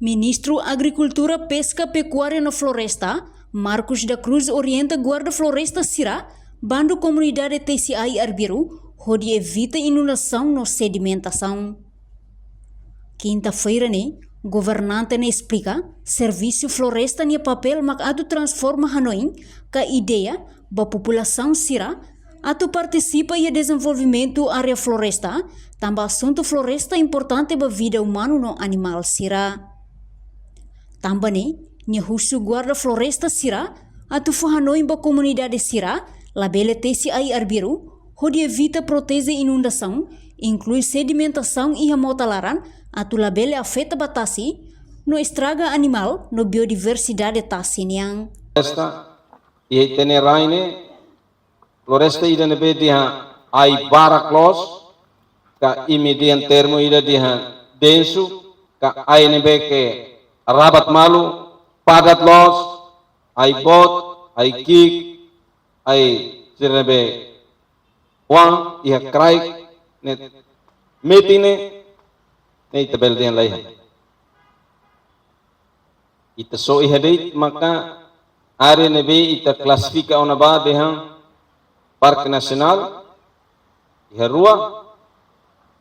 Ministro Agricultura, Pesca, Pecuária e Floresta, Marcos da Cruz, orienta Guarda Floresta Sira, bando comunidade TCI Arbiru, onde evita inundação no sedimentação. Quinta-feira, governante explica, serviço floresta ni papel makado transforma Hanoi, ka ideia, ba população Sira, atu participa e desenvolvimento área floresta, também assunto floresta importante ba vida humano no animal Sira. Também, ni husu guarda floresta Sira, atu Hanoi ba comunidade Sira, labele TCI Arbiru, onde evita proteger inundação, inclui sedimentação e remotalaran, atu labele afeta batasi, no estraga animal, no biodiversidade tasiniang. Floresta, e teneraine, floresta ida nebe dia ai bara close, ka imedian termo ida dia denso, ka ai nebe ke rabat malu, padat los, ai bot, ai kik, ai sirnebe wang, ia kraik, net metine, ne tabel dia lain. Ita so ihadit maka are nebe ita klasifika ona ba dehang Parque Nacional, iha Rua,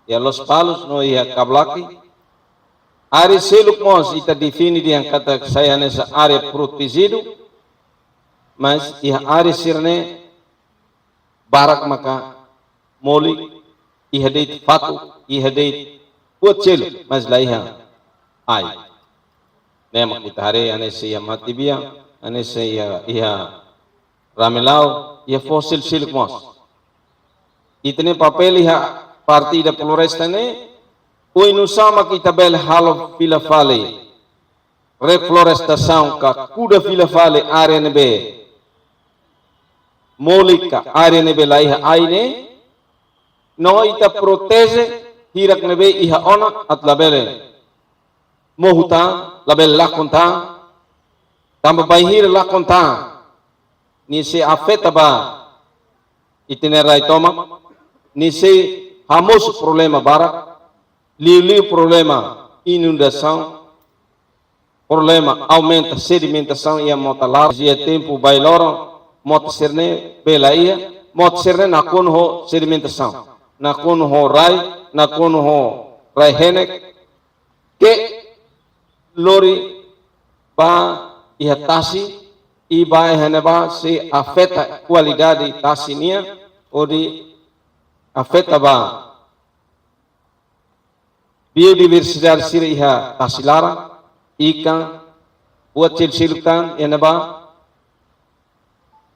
iha Los Palos, no iha Kablaki. Are seluk mos ita defini dia kata saya nessa área protegido, mas iha are sirne barak maka moli iha deit fatu, iha deit buat seluk, mas laiha ai. Nema kita hari anese iha matibia, anese iha ramelau, iha fosil siluk mos. Itne papel iha partida floresta ne, uinusama kita bel halo fila fale, reflorestação ka kuda fila fale area nebe, molika area nebe laiha aine, no ita protege hirak nebe iha ona at labele, mohuta label lakonta, tambah bahir lakonta. Ni se afeta ba itinerai toma, ni se hamos problema barak, liu problema inundação, problema aumenta sedimentação e a motalar, dia tempo bailoro, mot serne belaia, mot serne nakon ho sedimentação, nakon ho rai, nakon ho rai henek, que lori ba ihatasi iba heneba se afeta qualidade tasinia ou de afeta ba biodiversidade sira iha tasilara ikan buat silsilukan heneba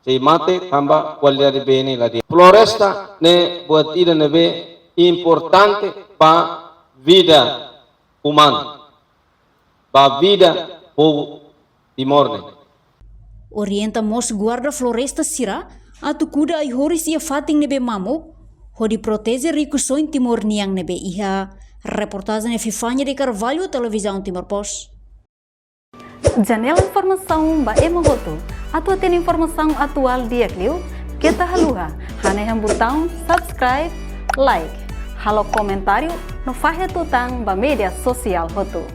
se mate tambah qualidade bene lagi. Floresta ne buat ida nebe importante pa vida humana, pa vida povo timor. Orienta mos guarda floresta Sira, atu kuda ai horis ia fating nebe mamo, hodi protege ricusoin Timor Niang nebe iha. Reportagem Fifanya de Carvalho, Televisão Timor Post. Janela informação ba emogoto, atu tem informação atual dia kliu, kita haluha, hane botão subscribe, like, halo comentário, no fahe tutang ba media sosial hotu.